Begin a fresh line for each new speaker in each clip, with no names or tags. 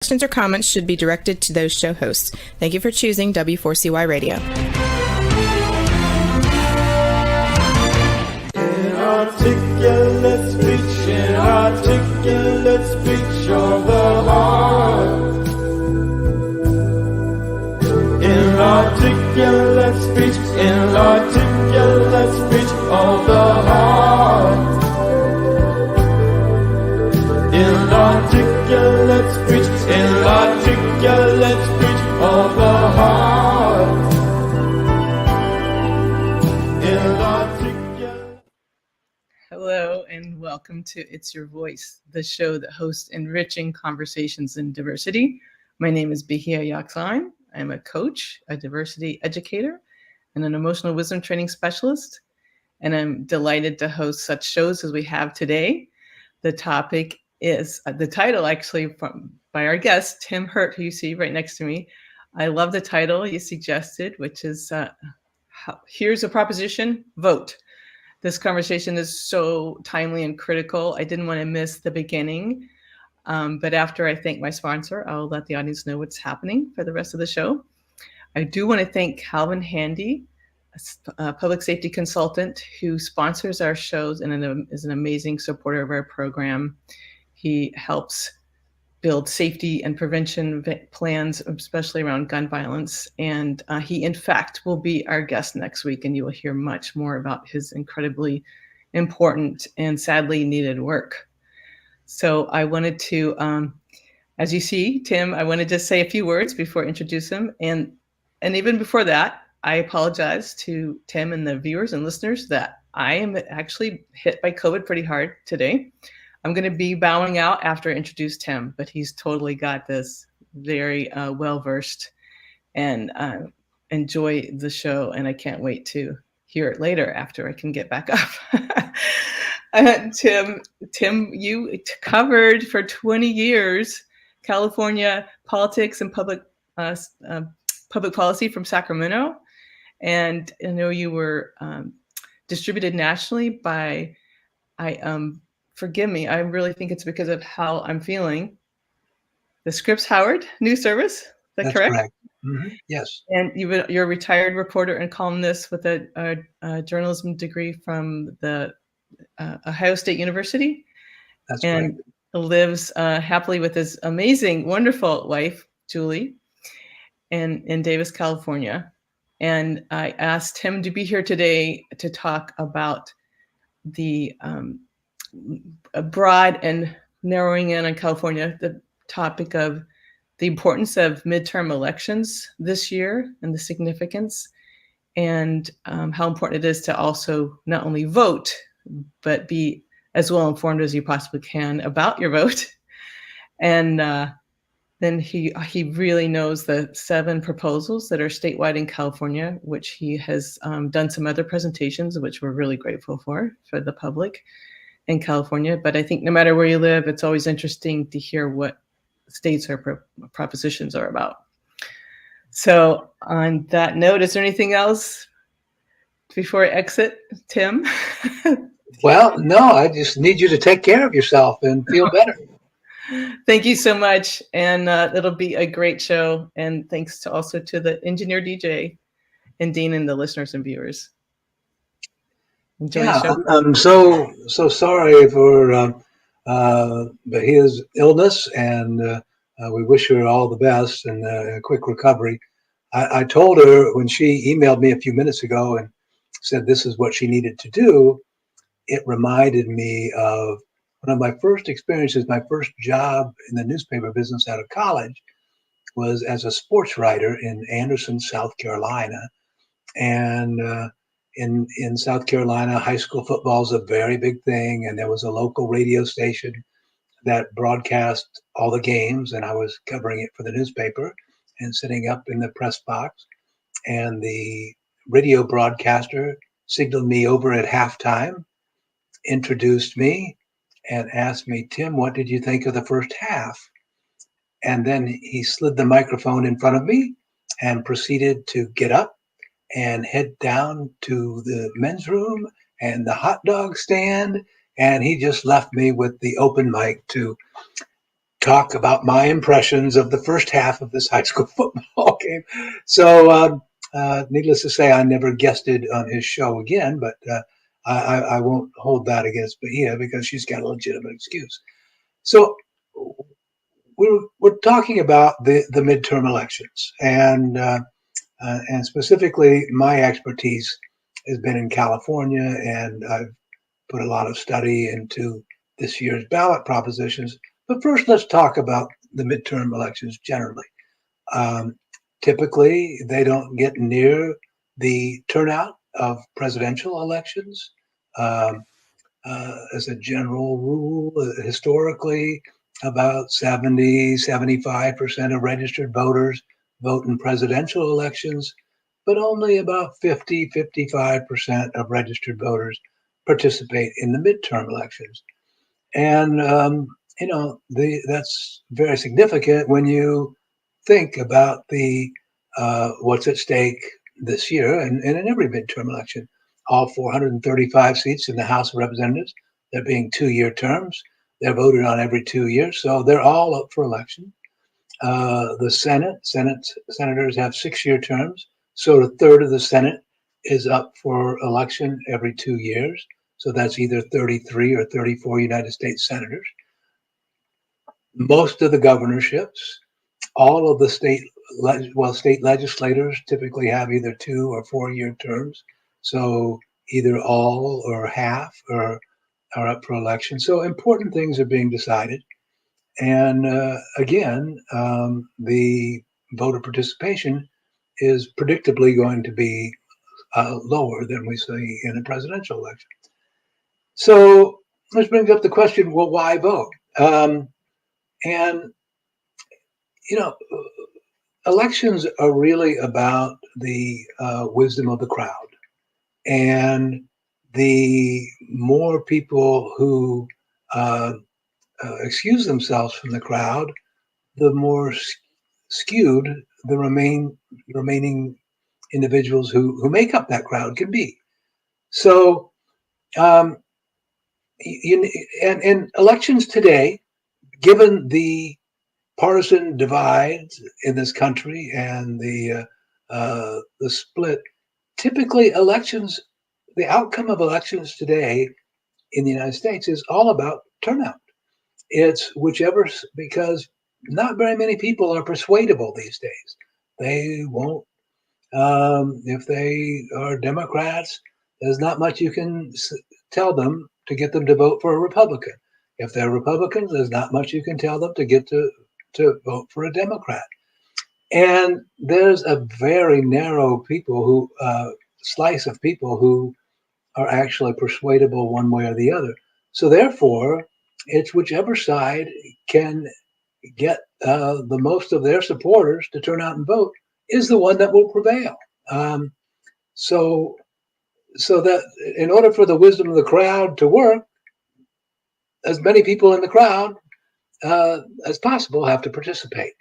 Questions or comments should be directed to those show hosts. Thank you for choosing W4CY Radio.
Inarticulate speech of the heart. Inarticulate speech of the heart. Inarticulate speech of the heart.
Hello and welcome to It's Your Voice, the show that hosts enriching conversations in diversity. My name is Behia Yaxline. I'm a coach, a diversity educator, and an emotional wisdom training specialist. And I'm delighted to host such shows as we have today. The topic is the title actually by our guest, Tim Hurt, who you see right next to me. I love the title you suggested, which is Here's a Proposition, Vote. This conversation is so timely and critical. I didn't want to miss the beginning. But after I thank my sponsor, I'll let the audience know what's happening for the rest of the show. I do want to thank Calvin Handy, a public safety consultant who sponsors our shows and is an amazing supporter of our program. He helps build safety and prevention plans, especially around gun violence. And he, in fact, will be our guest next week, and you will hear much more about his incredibly important and sadly needed work. So I wanted to, as you see, Tim, I wanted to say a few words before I introduce him. And even before that, I apologize to Tim and the viewers and listeners that I am actually hit by COVID pretty hard today. I'm going to be bowing out after I introduce Tim, but he's totally got this, very well-versed, and enjoy the show. And I can't wait to hear it later after I can get back up. Tim, you covered for 20 years California politics and public policy from Sacramento. And I know you were distributed nationally by, forgive me, I really think it's because of how I'm feeling, the Scripps Howard News Service. Is that
That's
correct?
Mm-hmm. Yes.
And you're a retired reporter and columnist with a journalism degree from the Ohio State University.
That's
and
right.
Lives happily with his amazing, wonderful wife, Julie, in Davis, California. And I asked him to be here today to talk about the broad and narrowing in on California, the topic of the importance of midterm elections this year and the significance, and how important it is to also not only vote, but be as well informed as you possibly can about your vote. And then he really knows the 7 proposals that are statewide in California, which he has done some other presentations, which we're really grateful for the public in California. But I think no matter where you live, it's always interesting to hear what states or propositions are about. So on that note, is there anything else before I exit, Tim?
Well, no, I just need you to take care of yourself and feel better.
Thank you so much. And it'll be a great show. And thanks also to the engineer DJ and Dean and the listeners and viewers. Enjoy the show.
I'm so sorry for his illness, and we wish her all the best and a quick recovery. I told her when she emailed me a few minutes ago and said this is what she needed to do, it reminded me of one of my first experiences. My first job in the newspaper business out of college was as a sports writer in Anderson, South Carolina. And in South Carolina, high school football is a very big thing. And there was a local radio station that broadcast all the games. And I was covering it for the newspaper and sitting up in the press box. And the radio broadcaster signaled me over at halftime, introduced me, and asked me, Tim, what did you think of the first half? And then he slid the microphone in front of me and proceeded to get up and head down to the men's room and the hot dog stand. And he just left me with the open mic to talk about my impressions of the first half of this high school football game. So, needless to say, I never guested on his show again, but I won't hold that against Bahia because she's got a legitimate excuse. So, we're talking about the midterm elections, and specifically, my expertise has been in California, and I've put a lot of study into this year's ballot propositions. But first, let's talk about the midterm elections generally. Um, Typically, they don't get near the turnout of presidential elections. Um, as a general rule, historically, about 75% of registered voters vote in presidential elections, but only about 55% of registered voters participate in the midterm elections. And, that's very significant when you think about the what's at stake this year and in every midterm election. All 435 seats in the House of Representatives, they're being 2-year terms. They're voted on every 2 years, so they're all up for election. The senators have 6-year terms, so a third of the Senate is up for election every 2 years. So that's either 33 or 34 United States senators. Most of the governorships, all of the state legislators typically have either 2 or 4-year terms. So either all or half are up for election. So important things are being decided. And again, the voter participation is predictably going to be lower than we see in a presidential election. So this brings up the question, well, why vote? And, elections are really about the wisdom of the crowd. And the more people who excuse themselves from the crowd, the more skewed the remaining individuals who make up that crowd can be. So, and elections today, given the partisan divide in this country and the split, typically elections, the outcome of elections today in the United States is all about turnout. It's whichever, because not very many people are persuadable these days. They won't, if they are Democrats, there's not much you can tell them to get them to vote for a Republican. If they're Republicans, there's not much you can tell them to get to vote for a Democrat. And there's a very narrow slice of people who are actually persuadable one way or the other. So therefore, it's whichever side can get the most of their supporters to turn out and vote is the one that will prevail. So that in order for the wisdom of the crowd to work, as many people in the crowd as possible have to participate.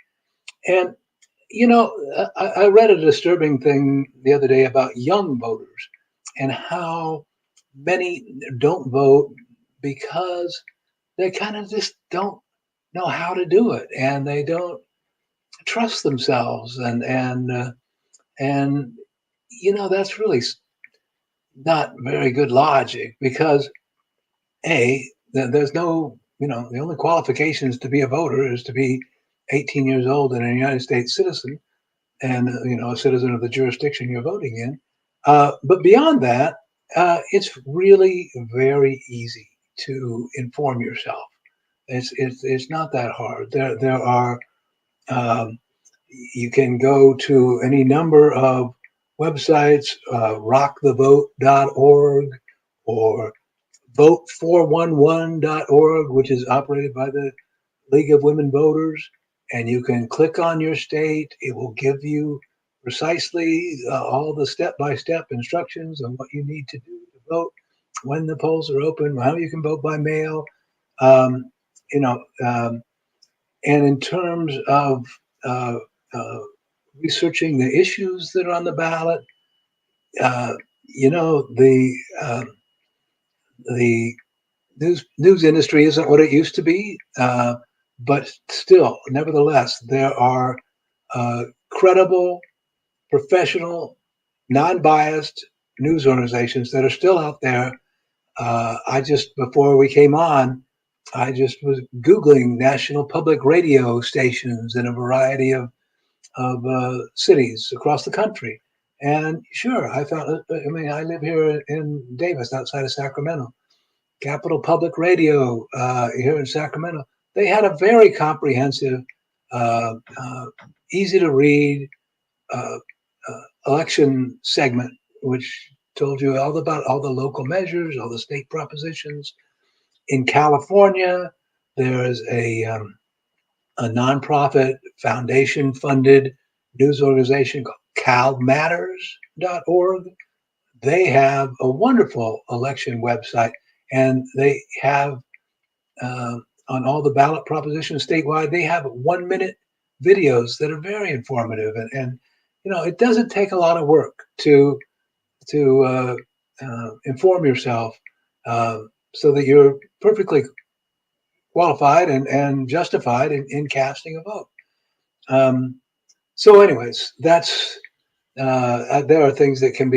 And I read a disturbing thing the other day about young voters and how many don't vote because they kind of just don't know how to do it, and they don't trust themselves, and that's really not very good logic, because there's no, the only qualifications to be a voter is to be 18 years old and a United States citizen, and a citizen of the jurisdiction you're voting in. But beyond that, it's really very easy to inform yourself. It's not that hard. There are you can go to any number of websites, rockthevote.org or vote411.org, which is operated by the League of Women Voters, and you can click on your state. It will give you precisely all the step-by-step instructions on what you need to do to vote, when the polls are open, how you can vote by mail, and in terms of researching the issues that are on the ballot, the news industry isn't what it used to be. but still, nevertheless, there are credible, professional, non-biased news organizations that are still out there. Before we came on, I just was Googling national public radio stations in a variety of cities across the country. And sure, I found, I live here in Davis, outside of Sacramento. Capital Public Radio here in Sacramento. They had a very comprehensive, easy to read election segment, which told you all about all the local measures, all the state propositions. In California, there's a nonprofit foundation-funded news organization called CalMatters.org. They have a wonderful election website, and they have on all the ballot propositions statewide, they have 1-minute videos that are very informative, and it doesn't take a lot of work to inform yourself so that you're perfectly qualified and justified in casting a vote. So anyways, that's there are things that could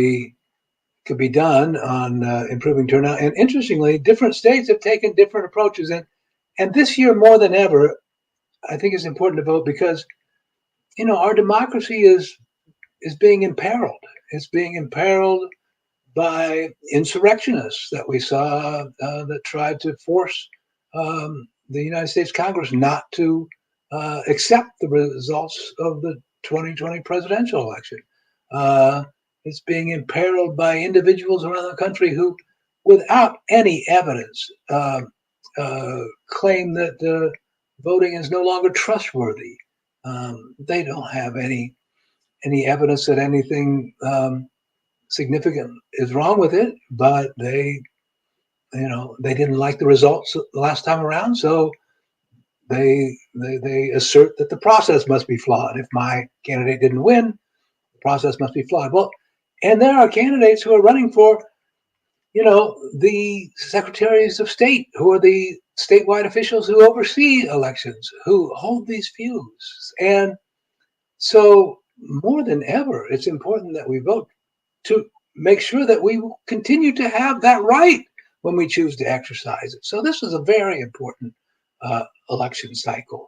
be done on improving turnout. And interestingly, different states have taken different approaches. And this year, more than ever, I think it's important to vote because, our democracy is being imperiled. It's being imperiled by insurrectionists that we saw that tried to force the United States Congress not to accept the results of the 2020 presidential election. It's being imperiled by individuals around the country who, without any evidence, claim that voting is no longer trustworthy. They don't have any evidence that anything significant is wrong with it, but they didn't like the results the last time around, so they assert that the process must be flawed. If my candidate didn't win, the process must be flawed. Well, and there are candidates who are running for, the secretaries of state, who are the statewide officials who oversee elections, who hold these views. And so more than ever, it's important that we vote to make sure that we will continue to have that right when we choose to exercise it. So this is a very important election cycle.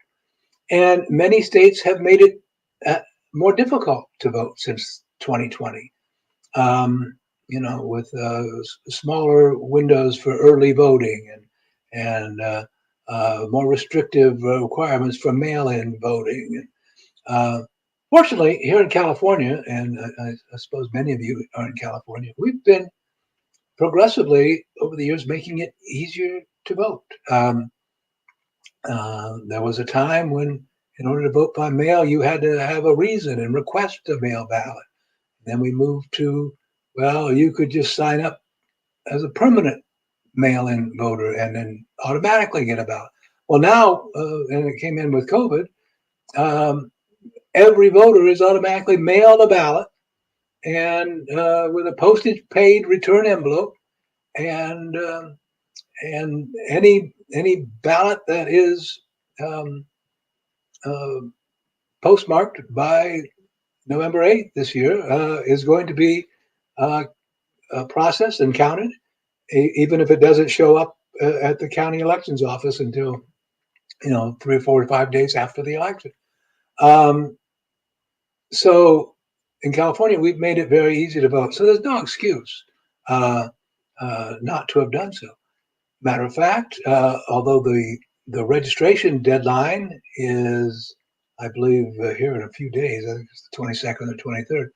And many states have made it more difficult to vote since 2020. With smaller windows for early voting and more restrictive requirements for mail-in voting. Fortunately, here in California, and I suppose many of you are in California, we've been progressively over the years making it easier to vote. There was a time when, in order to vote by mail, you had to have a reason and request a mail ballot. Then we moved to, you could just sign up as a permanent mail-in voter and then automatically get a ballot. Well, now, and it came in with COVID, every voter is automatically mailed a ballot and with a postage-paid return envelope, and any ballot that is postmarked by November 8th this year is going to be processed and counted, even if it doesn't show up at the county elections office until 3 or 4 or 5 days after the election. So in California, we've made it very easy to vote. So there's no excuse not to have done so. Matter of fact, although the registration deadline is, I believe, here in a few days, I think it's the 22nd or 23rd.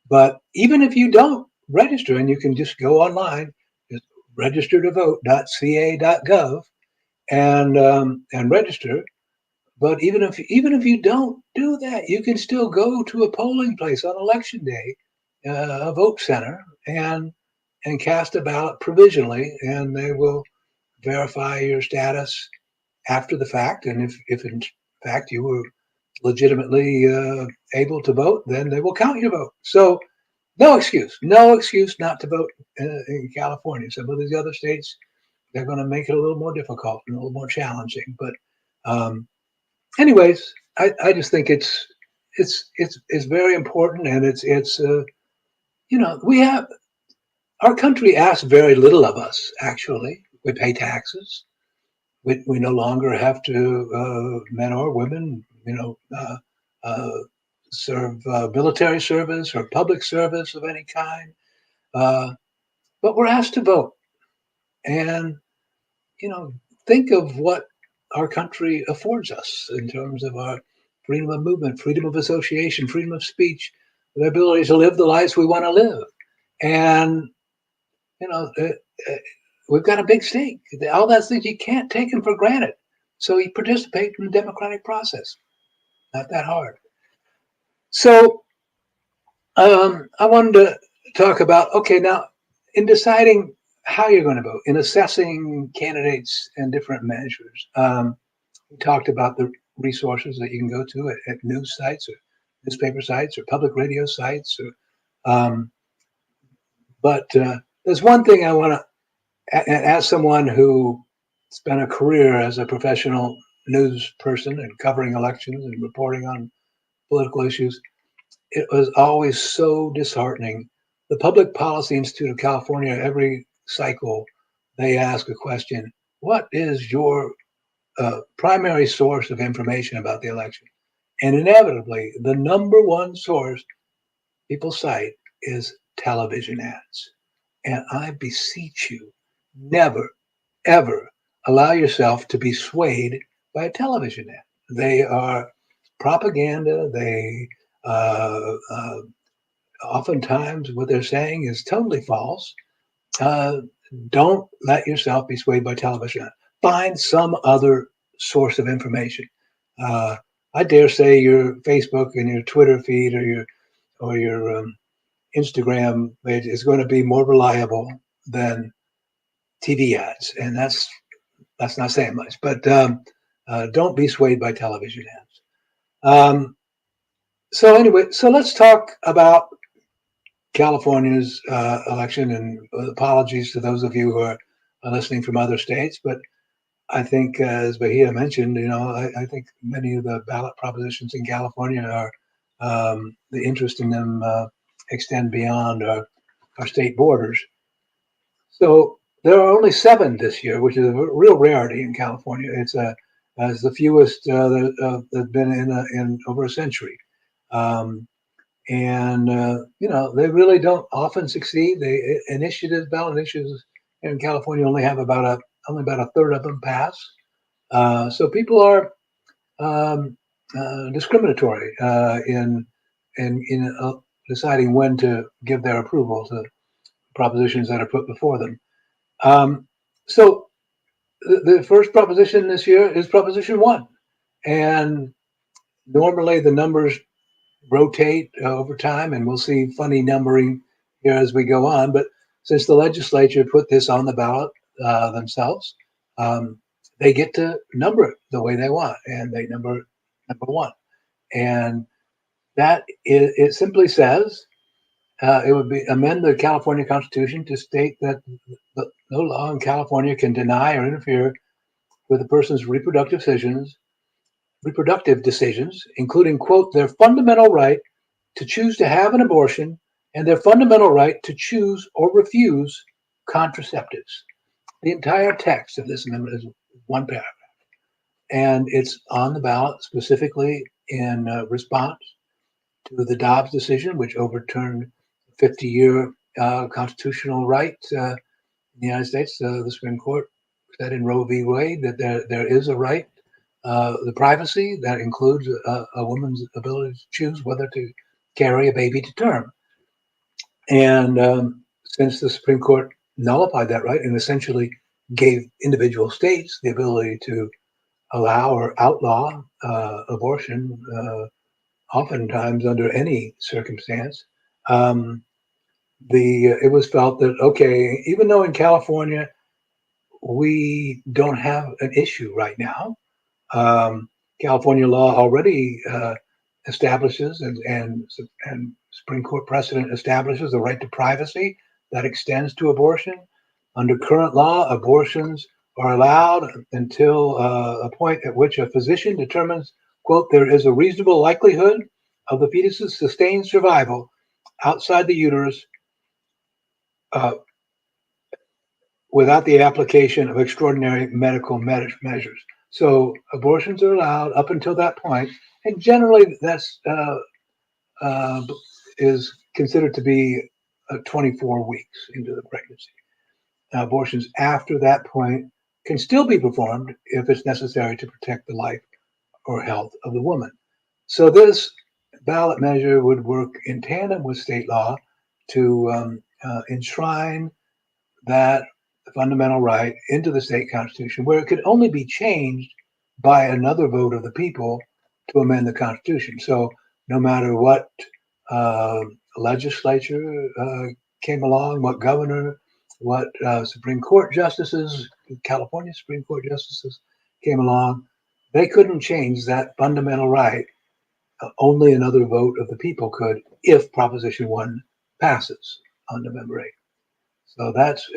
But even if you don't register, and you can just go online, just registertovote.ca.gov and register. But even if you don't do that, you can still go to a polling place on election day, a vote center, and cast a ballot provisionally, and they will verify your status after the fact. And if in fact you were legitimately able to vote, then they will count your vote. So no excuse not to vote in California. Some of these other states, they're going to make it a little more difficult and a little more challenging. But anyways, I just think it's very important, and it's we have our country asks very little of us. Actually, we pay taxes. We no longer have to men or women, serve military service or public service of any kind. Uh, but we're asked to vote, and you know, think of what our country affords us in terms of our freedom of movement, freedom of association, freedom of speech, the ability to live the lives we want to live. And, you know, uh, uh, we've got a big stake. All those things, you can't take them for granted. So you participate in the democratic process. Not that hard. So I wanted to talk about, okay, now in deciding how you're going to vote, in assessing candidates and different measures, we talked about the resources that you can go to at news sites or newspaper sites or public radio sites. But there's one thing I want to, as someone who spent a career as a professional news person and covering elections and reporting on political issues, it was always so disheartening. The Public Policy Institute of California, every cycle, they ask a question: what is your primary source of information about the election? And inevitably, the number one source people cite is television ads. And I beseech you, never, ever allow yourself to be swayed by a television ad. They are propaganda. They oftentimes what they're saying is totally false. Uh, don't let yourself be swayed by television. Find some other source of information. Uh, I dare say your Facebook and your Twitter feed or your Instagram page is going to be more reliable than TV ads, and that's not saying much. But don't be swayed by television ads. So anyway, so let's talk about California's election, and apologies to those of you who are listening from other states. But I think, as Bahia mentioned, I think many of the ballot propositions in California are the interest in them extend beyond our state borders. So there are only 7 this year, which is a real rarity in California. It's as the fewest that have been in over a century. And they really don't often succeed. Ballot initiatives in California only about a third of them pass. So people are discriminatory in deciding when to give their approval to propositions that are put before them. So the first proposition this year is Proposition 1, and normally the numbers rotate over time, and we'll see funny numbering here as we go on. But since the legislature put this on the ballot themselves, they get to number it the way they want, and they number 1. And that it simply says it would be amend the California Constitution to state that no law in California can deny or interfere with a person's reproductive decisions, including, quote, their fundamental right to choose to have an abortion and their fundamental right to choose or refuse contraceptives. The entire text of this amendment is one paragraph, and it's on the ballot specifically in response to the Dobbs decision, which overturned 50-year constitutional right in the United States. The Supreme Court said in Roe v. Wade that there is a right, the privacy that includes a woman's ability to choose whether to carry a baby to term. And since the Supreme Court nullified that right and essentially gave individual states the ability to allow or outlaw abortion, oftentimes under any circumstance, it was felt that, okay, even though in California we don't have an issue right now, California law already establishes and Supreme Court precedent establishes the right to privacy that extends to abortion. Under current law, abortions are allowed until a point at which a physician determines quote, there is a reasonable likelihood of the fetus's sustained survival outside the uterus uh, without the application of extraordinary medical measures. So abortions are allowed up until that point, and generally that's is considered to be 24 weeks into the pregnancy. Now, abortions after that point can still be performed if it's necessary to protect the life or health of the woman. So this ballot measure would work in tandem with state law to enshrine that fundamental right into the state constitution, where it could only be changed by another vote of the people to amend the constitution. So no matter what legislature came along, what governor, what Supreme Court justices, California Supreme Court justices came along, they couldn't change that fundamental right. Only another vote of the people could, if Proposition 1 passes on November 8th. So that's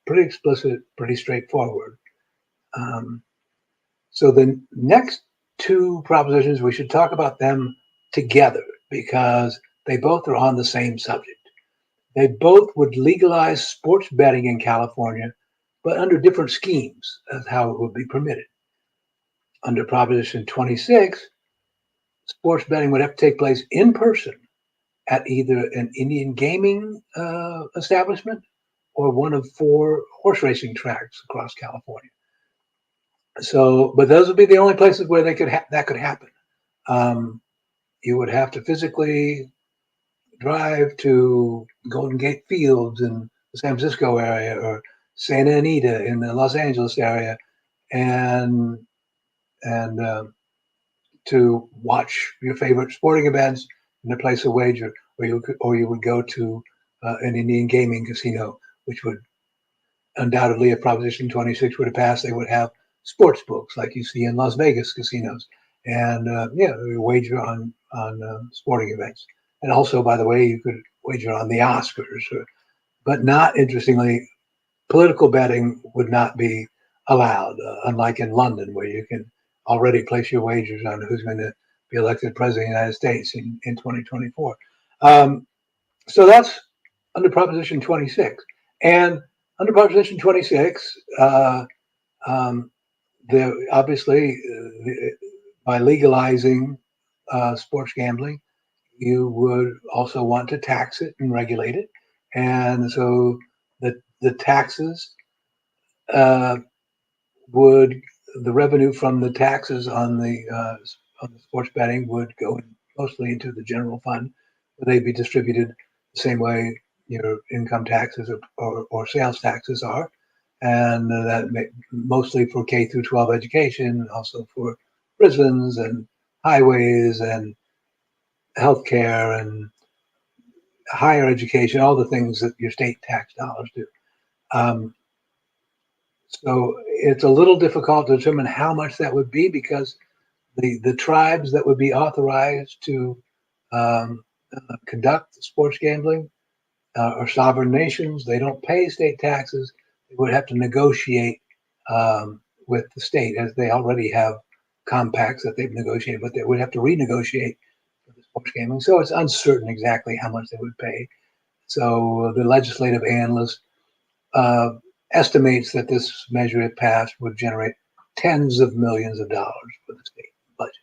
pretty explicit, pretty straightforward. So the next two propositions, we should talk about them together because they both are on the same subject. They both would legalize sports betting in California, but under different schemes of how it would be permitted. Under Proposition 26, sports betting would have to take place in person at either an Indian gaming establishment or one of 4 horse racing tracks across California. So, but those would be the only places where they could that could happen. You would have to physically drive to Golden Gate Fields in the San Francisco area or Santa Anita in the Los Angeles area, and to watch your favorite sporting events and to place a wager, or you would go to an Indian gaming casino, which would undoubtedly, if Proposition 26 were to pass, they would have sports books like you see in Las Vegas casinos, and wager on sporting events. And also, by the way, you could wager on the Oscars, but not, interestingly, political betting would not be allowed, unlike in London, where you can already place your wagers on who's going to be elected president of the United States in 2024. So that's under Proposition 26. And under Proposition 26, there obviously, by legalizing sports gambling, you would also want to tax it and regulate it. And so the taxes the revenue from the taxes on the sports betting would go mostly into the general fund, where they'd be distributed the same way your income taxes or sales taxes are, and mostly for K through 12 education, also for prisons and highways and healthcare and higher education, all the things that your state tax dollars do. So it's a little difficult to determine how much that would be, because the tribes that would be authorized to conduct sports gambling are sovereign nations. They don't pay state taxes. They would have to negotiate with the state, as they already have compacts that they've negotiated, but they would have to renegotiate for the sports gambling. So it's uncertain exactly how much they would pay. So the legislative analyst estimates that this measure, if passed, would generate tens of millions of dollars for the state budget.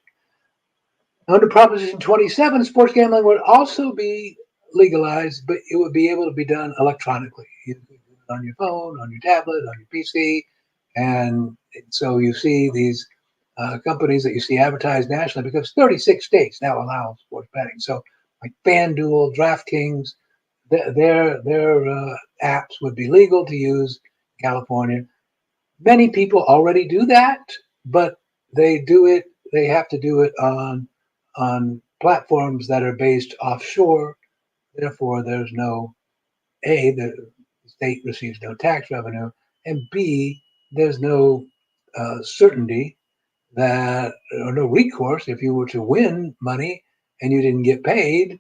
Under Proposition 27, sports gambling would also be legalized, but it would be able to be done electronically. You could do it on your phone, on your tablet, on your PC. And so you see these companies that you see advertised nationally, because 36 states now allow sports betting. So like FanDuel, DraftKings, their apps would be legal to use in California. Many people already do that, but they have to do it on platforms that are based offshore. Therefore, there's the state receives no tax revenue, and B, there's no certainty or no recourse. If you were to win money and you didn't get paid,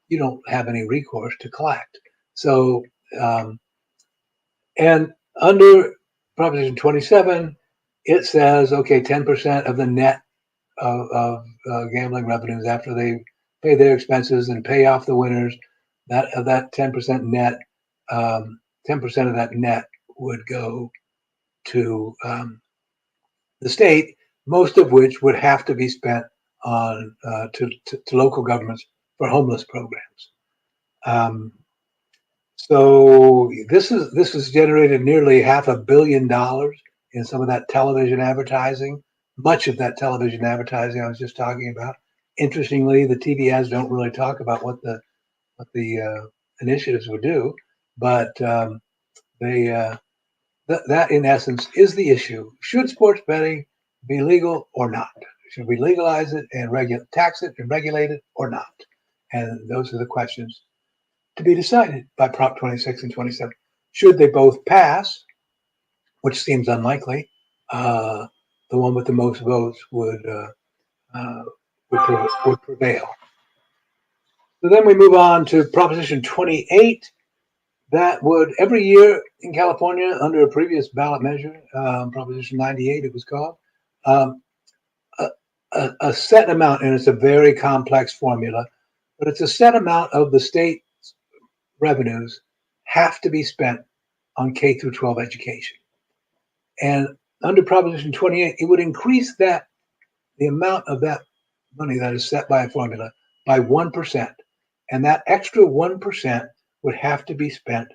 you don't have any recourse to collect. So, and under Proposition 27, it says, okay, 10% of the net of gambling revenues after they pay their expenses and pay off the winners. That of that 10% net, 10% of that net would go to the state, most of which would have to be spent on to local governments for homeless programs. Um, so this has generated nearly $500 million in some of that television advertising. Much of that television advertising I was just talking about. Interestingly, the TV ads don't really talk about what the initiatives would do, but they that in essence is the issue. Should sports betting be legal or not? Should we legalize it and tax it and regulate it or not? And those are the questions to be decided by Prop 26 and 27. Should they both pass, which seems unlikely, the one with the most votes would prevail. So then we move on to Proposition 28. That would, every year in California, under a previous ballot measure, Proposition 98 it was called, a set amount, and it's a very complex formula, but it's a set amount of the state's revenues have to be spent on K through 12 education. And under Proposition 28, it would increase the amount of that money that is set by a formula by 1%. And that extra 1% would have to be spent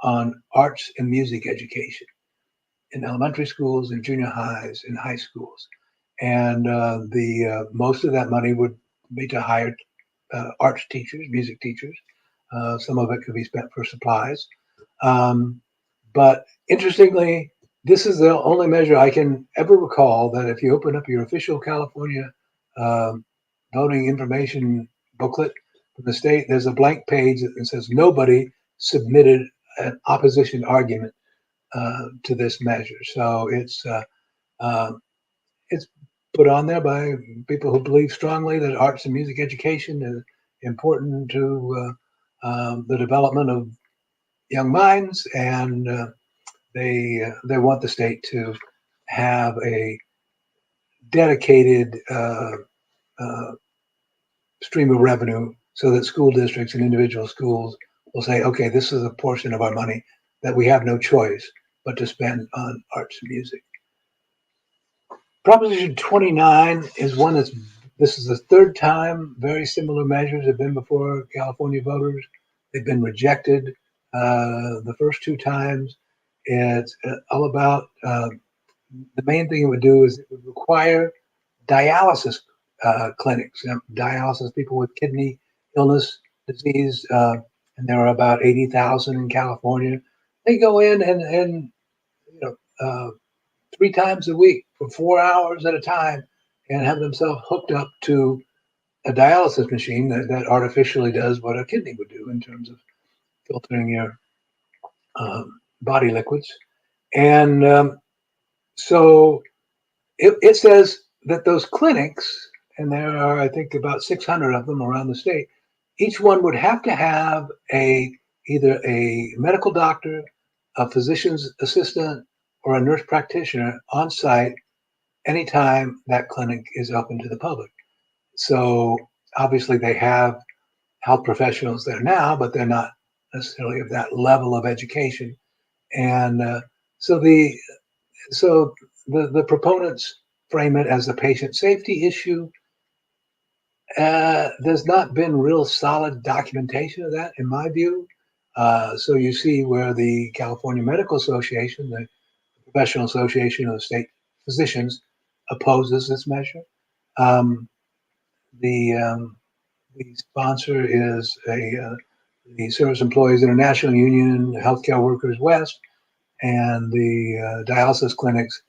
on arts and music education in elementary schools and junior highs and high schools. And the most of that money would be to hire arts teachers, music teachers. Some of it could be spent for supplies. But interestingly, this is the only measure I can ever recall that if you open up your official California voting information booklet from the state, there's a blank page that says nobody submitted an opposition argument to this measure. So it's put on there by people who believe strongly that arts and music education is important to the development of young minds, and they want the state to have a dedicated stream of revenue so that school districts and individual schools will say, okay, this is a portion of our money that we have no choice but to spend on arts and music. Proposition 29 is one this is the third time very similar measures have been before California voters. They've been rejected the first two times. It's all about the main thing it would do is it would require dialysis clinics, dialysis people with kidney illness, disease, and there are about 80,000 in California. They go in and 3 times a week for 4 hours at a time and have themselves hooked up to a dialysis machine that artificially does what a kidney would do in terms of filtering your body liquids. And so it says that those clinics, and there are, I think, about 600 of them around the state, each one would have to have either a medical doctor, a physician's assistant, or a nurse practitioner on site anytime that clinic is open to the public. So obviously they have health professionals there now, but they're not necessarily of that level of education. And so the proponents frame it as a patient safety issue. There's not been real solid documentation of that, in my view. So you see where the California Medical Association, the professional association of state physicians, opposes this measure. The sponsor is the Service Employees International Union, Healthcare Workers West, and the dialysis clinics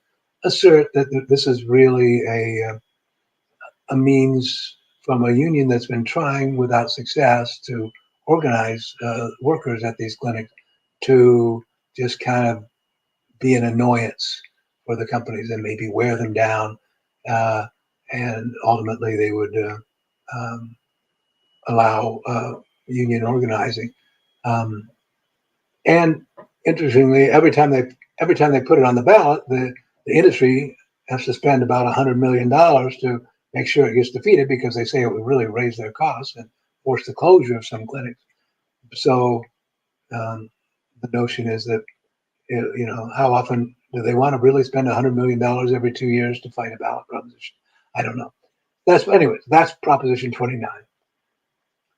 assert that this is really a means from a union that's been trying without success to organize workers at these clinics to just kind of be an annoyance for the companies and maybe wear them down. And ultimately they would allow union organizing. And interestingly, every time they put it on the ballot, the industry has to spend about $100 million to make sure it gets defeated because they say it would really raise their costs and force the closure of some clinics. So the notion is that, how often do they want to really spend $100 million every 2 years to fight a ballot proposition? I don't know. That's Proposition 29.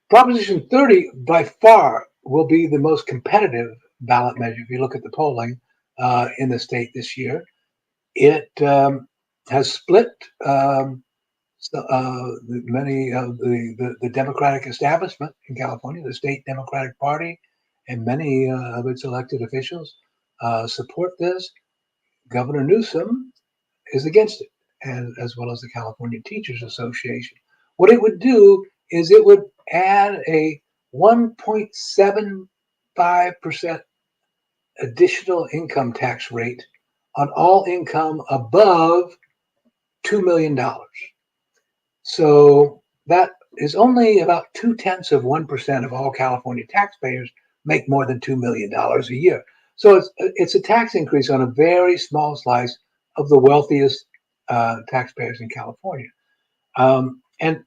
Proposition 30 by far will be the most competitive ballot measure. If you look at the polling in the state this year, it has split many of the Democratic establishment in California, the state Democratic Party, and many of its elected officials support this. Governor Newsom is against it, and as well as the California Teachers Association. What it would do is it would add a 1.75% additional income tax rate on all income above $2 million. So that is only about 0.2% of all California taxpayers make more than $2 million a year. So it's a tax increase on a very small slice of the wealthiest taxpayers in California. And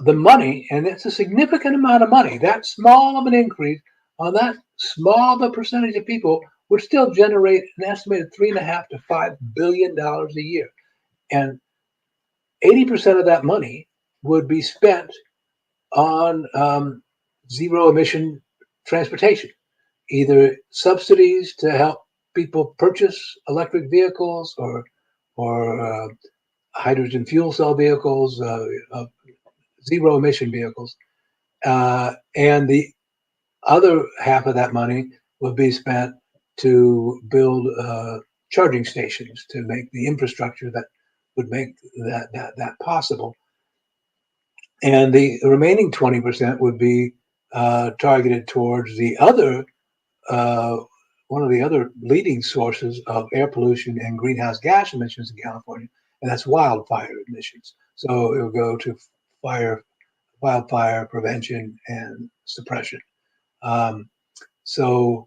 the money, and it's a significant amount of money, that small of an increase on that small of a percentage of people would still generate an estimated $3.5 to $5 billion a year. And 80% of that money would be spent on zero emission transportation, either subsidies to help people purchase electric vehicles or hydrogen fuel cell vehicles, zero emission vehicles. And the other half of that money would be spent to build charging stations to make the infrastructure that would make that possible. And the remaining 20% would be targeted towards the other, one of the other leading sources of air pollution and greenhouse gas emissions in California, and that's wildfire emissions. So it will go to wildfire prevention and suppression. So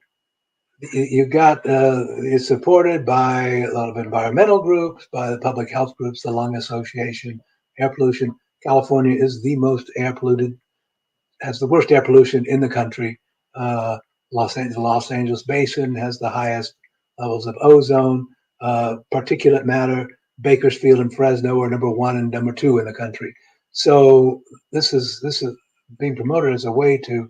you've got, it's supported by a lot of environmental groups, by the public health groups, the Lung Association, air pollution. California is the most air polluted, has the worst air pollution in the country. The Los Angeles Basin has the highest levels of ozone, particulate matter. Bakersfield and Fresno are number 1 and number 2 in the country. So this is being promoted as a way to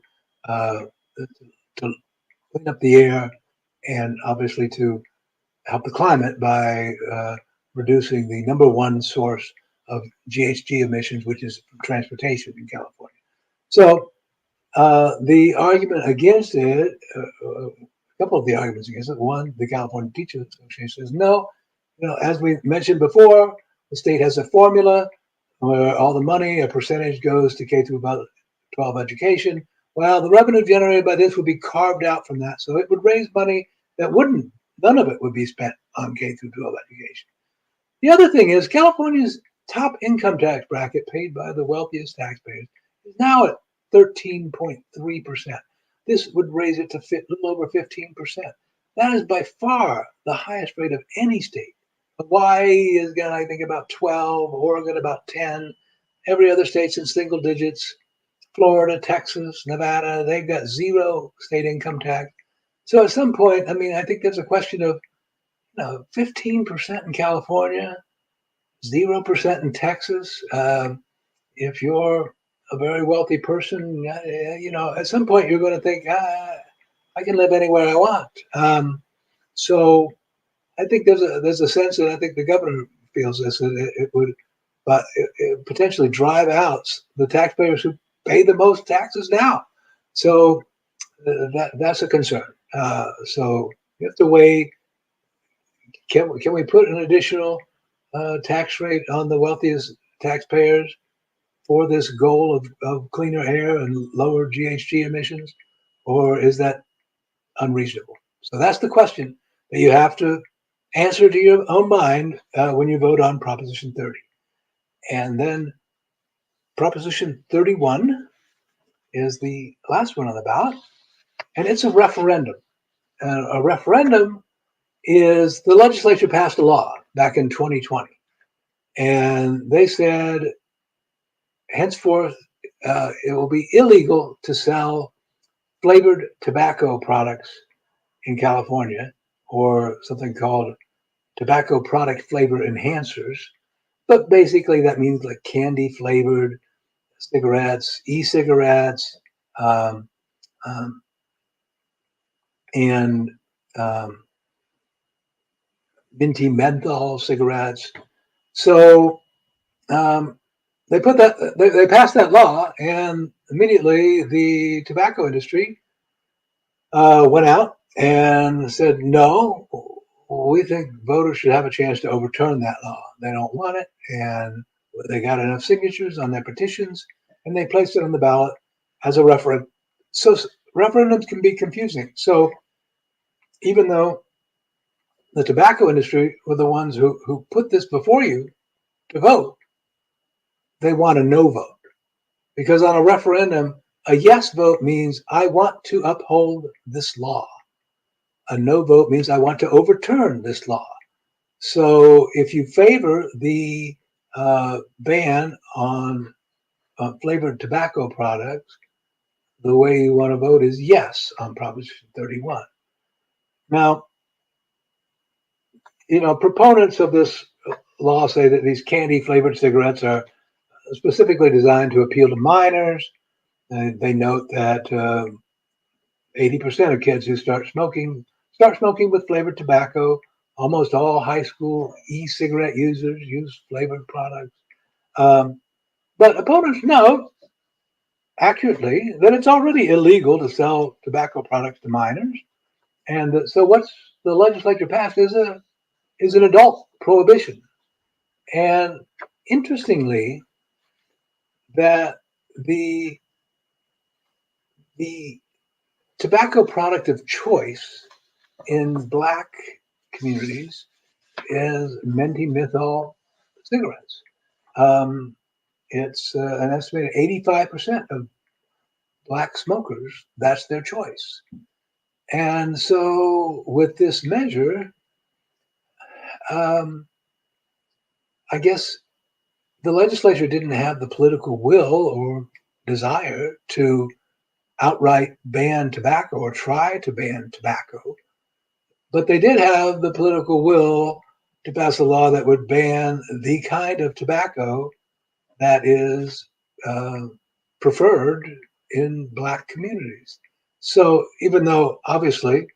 clean up the air and obviously to help the climate by reducing the number 1 source of GHG emissions, which is transportation in California. So the argument against it, a couple of the arguments against it. One, the California Teachers Association says, no, as we mentioned before, the state has a formula where all the money, a percentage goes to K through about 12 education. Well, the revenue generated by this would be carved out from that. So it would raise money that none of it would be spent on K through 12 education. The other thing is California's top income tax bracket paid by the wealthiest taxpayers is now at 13.3%. This would raise it to a little over 15%. That is by far the highest rate of any state. Hawaii is going to, I think, about 12, Oregon about 10. Every other state's in single digits. Florida, Texas, Nevada, they've got 0 state income tax. So at some point, I think there's a question of 15% in California, 0% in Texas. If you're a very wealthy person, at some point you're going to think, I can live anywhere I want. So I think there's a sense that I think the governor feels this, it would potentially drive out the taxpayers who pay the most taxes now. So that's a concern. So you have to weigh, can we put an additional tax rate on the wealthiest taxpayers for this goal of cleaner air and lower GHG emissions, or is that unreasonable? So that's the question that you have to answer to your own mind when you vote on Proposition 30. And then Proposition 31 is the last one on the ballot, and it's a referendum. A referendum is the legislature passed a law back in 2020 And they said, henceforth, it will be illegal to sell flavored tobacco products in California, or something called tobacco product flavor enhancers. But basically, that means like candy flavored cigarettes, e-cigarettes, um, um, and minty menthol cigarettes. So they put that they passed that law, and immediately the tobacco industry went out and said, no, we think voters should have a chance to overturn that law. They don't want it, and they got enough signatures on their petitions, and they placed it on the ballot as a referendum. So referendums can be confusing. So even though the tobacco industry were the ones who put this before you to vote, they want a no vote. Because on a referendum, a yes vote means I want to uphold this law. A no vote means I want to overturn this law. So if you favor the ban on flavored tobacco products, the way you want to vote is yes on Proposition 31. Now, proponents of this law say that these candy flavored cigarettes are specifically designed to appeal to minors. They note that 80% of kids who start smoking with flavored tobacco. Almost all high school e-cigarette users use flavored products. But opponents note accurately that it's already illegal to sell tobacco products to minors. And so what's the legislature passed is an adult prohibition. And interestingly, that the tobacco product of choice in Black communities is minty menthol cigarettes. It's an estimated 85% of Black smokers, that's their choice. And so with this measure, I guess the legislature didn't have the political will or desire to outright ban tobacco or try to ban tobacco, but they did have the political will to pass a law that would ban the kind of tobacco that is preferred in Black communities. So even though obviously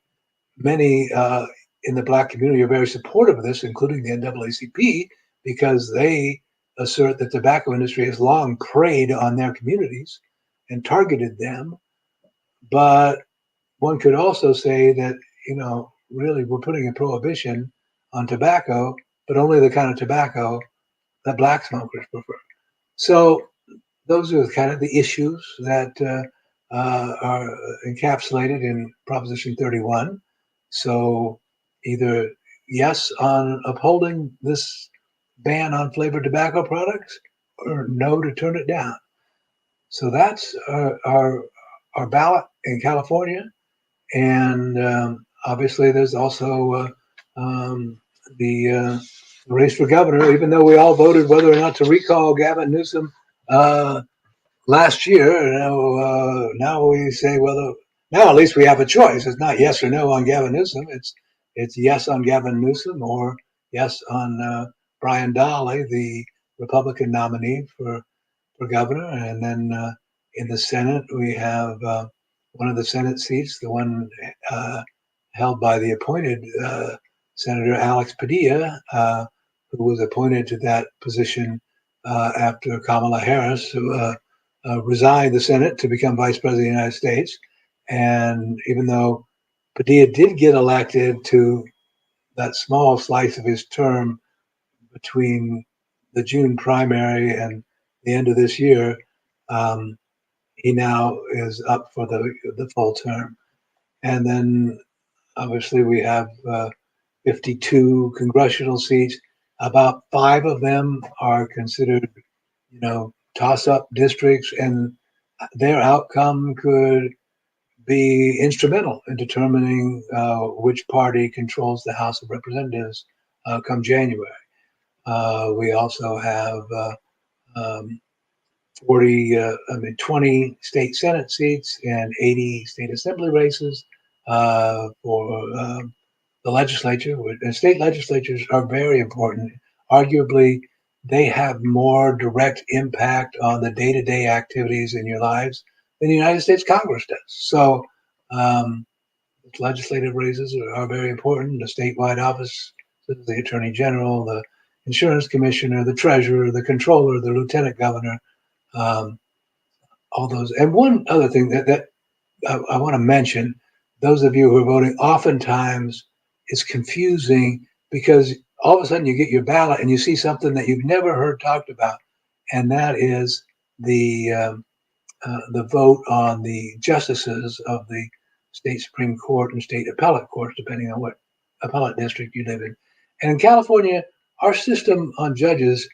many in the Black community are very supportive of this, including the NAACP, because they assert that the tobacco industry has long preyed on their communities and targeted them. But one could also say that, really we're putting a prohibition on tobacco, but only the kind of tobacco that Black smokers prefer. So those are kind of the issues that are encapsulated in Proposition 31. So either yes on upholding this ban on flavored tobacco products, or no to turn it down. So that's our ballot in California. And obviously there's also the race for governor, even though we all voted whether or not to recall Gavin Newsom last year. Now we say, well, now at least we have a choice. It's not yes or no on Gavin Newsom. It's yes on Gavin Newsom or yes on Brian Donnelly, the Republican nominee for governor. And then in the Senate, we have one of the Senate seats, the one held by the appointed Senator Alex Padilla, who was appointed to that position after Kamala Harris, who resigned the Senate to become Vice President of the United States. And even though Padilla did get elected to that small slice of his term between the June primary and the end of this year, he now is up for the full term. And then obviously we have 52 congressional seats. About 5 of them are considered, toss-up districts, and their outcome could be instrumental in determining which party controls the House of Representatives come January. We also have um, 20 state Senate seats and 80 state assembly races for the legislature. And state legislatures are very important. Arguably, they have more direct impact on the day-to-day activities in your lives than the United States Congress does. So, legislative races are very important. The statewide office, the attorney general, the insurance commissioner, the treasurer, the controller, the lieutenant governor, um, all those. And one other thing that I want to mention, those of you who are voting, oftentimes it's confusing because all of a sudden you get your ballot and you see something that you've never heard talked about, and that is the vote on the justices of the state Supreme Court and state appellate courts, depending on what appellate district you live in. And in California, our system on judges,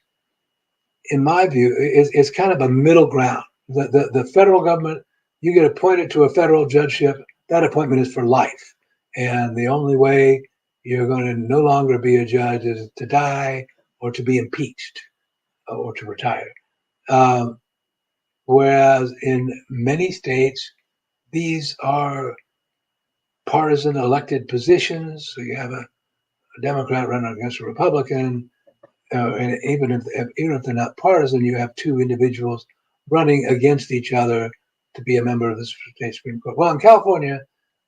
in my view, is kind of a middle ground. The federal government, you get appointed to a federal judgeship, that appointment is for life. And the only way you're going to no longer be a judge is to die or to be impeached or to retire. Whereas in many states, these are partisan elected positions. So you have a Democrat running against a Republican, and even if they're not partisan, you have two individuals running against each other to be a member of the state Supreme Court. Well, in California,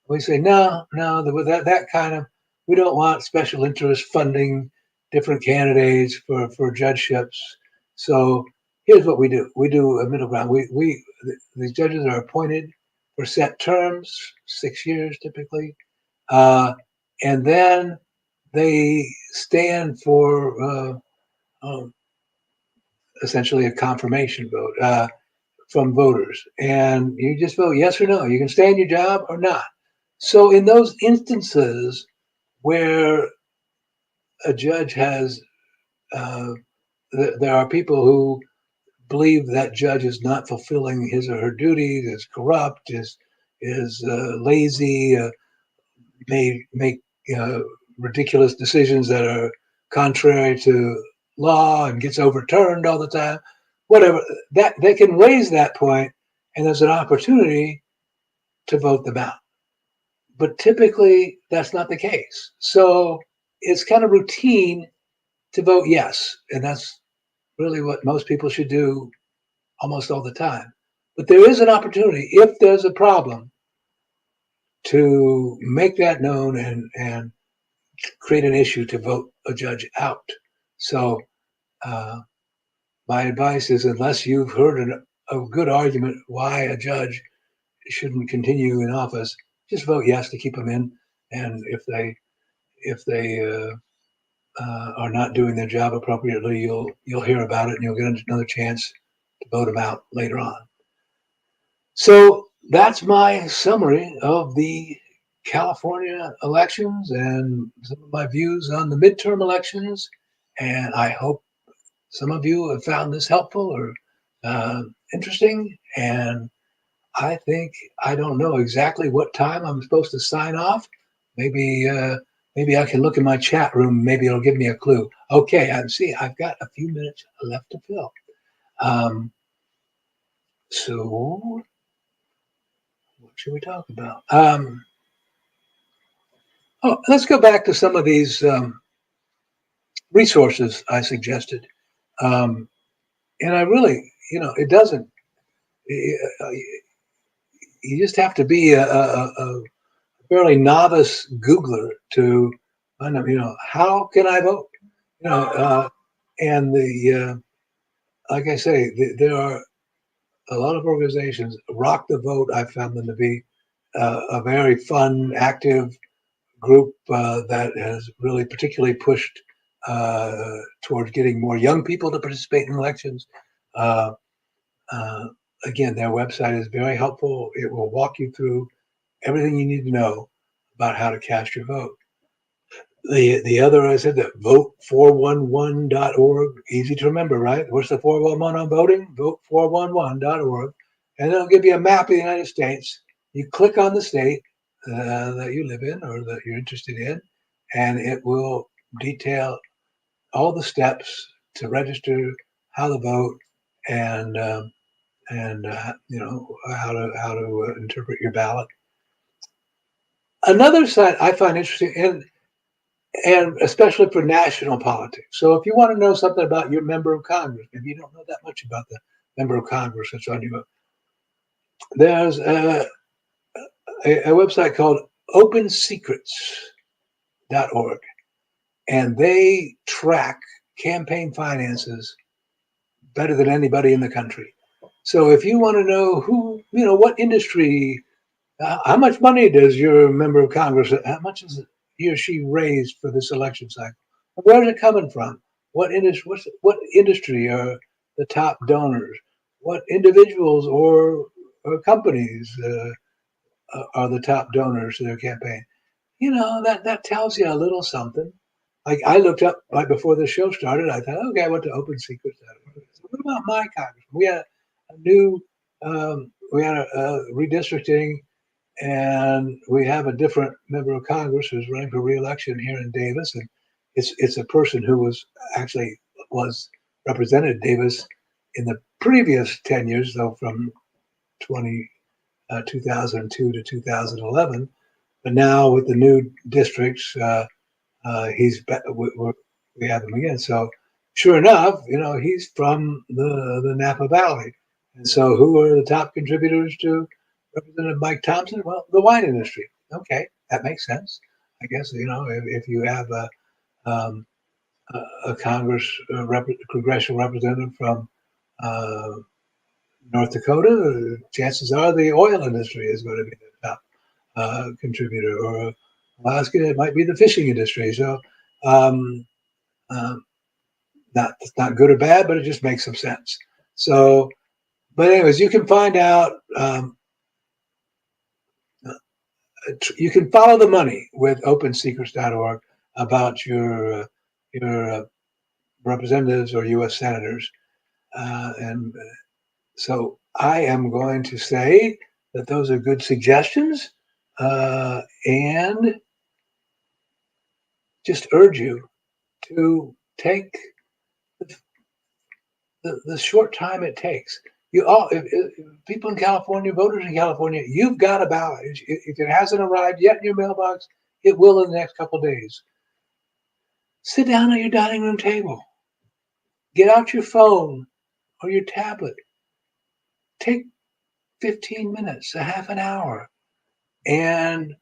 we say no, that kind of, we don't want special interest funding different candidates for judgeships. So here's what we do: we do a middle ground. These judges are appointed for set terms, 6 years typically, and then they stand for essentially a confirmation vote from voters, and you just vote yes or no. You can stay in your job or not. So in those instances where a judge has, there are people who believe that judge is not fulfilling his or her duties, is corrupt, is lazy, may make ridiculous decisions that are contrary to law and gets overturned all the time. Whatever, that they can raise that point, and there's an opportunity to vote them out. But typically, that's not the case. So it's kind of routine to vote yes, and that's really what most people should do almost all the time. But there is an opportunity, if there's a problem, to make that known and create an issue to vote a judge out. So my advice is, unless you've heard a good argument why a judge shouldn't continue in office, just vote yes to keep them in. And if they are not doing their job appropriately, you'll hear about it and you'll get another chance to vote them out later on. So that's my summary of the California elections and some of my views on the midterm elections. And I hope some of you have found this helpful or interesting. And I think I don't know exactly what time I'm supposed to sign off. Maybe I can look in my chat room. Maybe it'll give me a clue. Okay, I've got a few minutes left to fill. So what should we talk about? Let's go back to some of these resources I suggested. And I really, it doesn't, you just have to be a fairly novice Googler to find out, how can I vote? And like I say, there are a lot of organizations. Rock the Vote, I found them to be a very fun, active group that has really particularly pushed towards getting more young people to participate in elections. Again, their website is very helpful. It will walk you through everything you need to know about how to cast your vote. The other, I said, that vote411.org, easy to remember, right? What's the 411 on voting? Vote411.org. And it'll give you a map of the United States. You click on the state that you live in or that you're interested in, and it will detail all the steps to register, how to vote, and how to interpret your ballot. Another side I find interesting, and especially for national politics. So if you want to know something about your member of Congress, maybe you don't know that much about the member of Congress that's on your vote, there's a website called OpenSecrets.org, and they track campaign finances better than anybody in the country. So if you want to know what industry, how much money does your member of Congress, how much is he or she raised for this election cycle? Where is it coming from? What industry are the top donors? What individuals or companies are the top donors to their campaign? That tells you a little something. Like I looked up right before the show started. I thought, okay, I went to OpenSecrets.org. So what about my Congress? We had a redistricting, and we have a different member of Congress who's running for re-election here in Davis, and it's a person who was represented Davis in the previous 10 years, though from 2002 to 2011. But now with the new districts, we have him again. So sure enough, he's from the Napa Valley. And so who are the top contributors to Representative Mike Thompson? Well, the wine industry. Okay, that makes sense. I guess, if you have a congressional representative from North Dakota, chances are the oil industry is going to be the top contributor. Or Alaska, it might be the fishing industry. So not good or bad, but it just makes some sense. So, but anyways, you can find out, you can follow the money with OpenSecrets.org about your representatives or U.S. senators. So I am going to say that those are good suggestions, and just urge you to take the short time it takes. If people in California, voters in California, you've got a ballot. If it hasn't arrived yet in your mailbox, it will in the next couple of days. Sit down at your dining room table. Get out your phone or your tablet. Take 15 minutes, a half an hour, and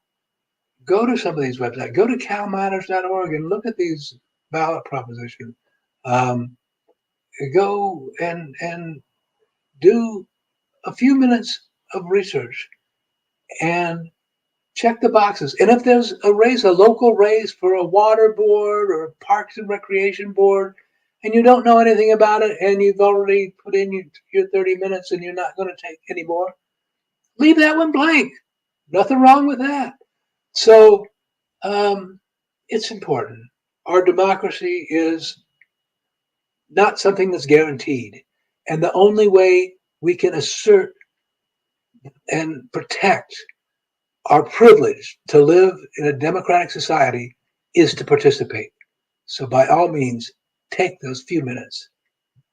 go to some of these websites. Go to calmatters.org and look at these ballot propositions. Go and do a few minutes of research and check the boxes. And if there's a local race for a water board or a parks and recreation board, and you don't know anything about it, and you've already put in your 30 minutes and you're not going to take any more, leave that one blank. Nothing wrong with that. So it's important. Our democracy is not something that's guaranteed. And the only way we can assert and protect our privilege to live in a democratic society is to participate. So by all means, take those few minutes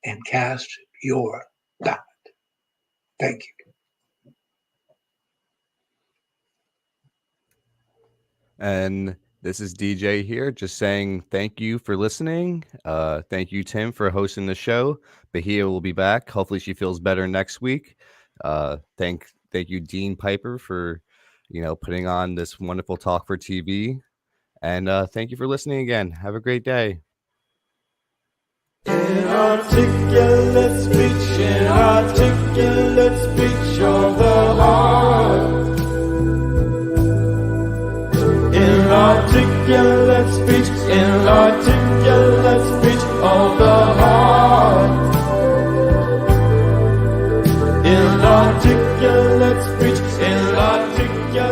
and cast your ballot. Thank you.
And this is DJ here, just saying thank you for listening. Thank you, Tim, for hosting the show. Bahia will be back. Hopefully she feels better next week. Thank you, Dean Piper, for putting on this wonderful talk for TV. And thank you for listening again. Have a great day.
Inarticulate speech of the heart. Inarticulate speech of the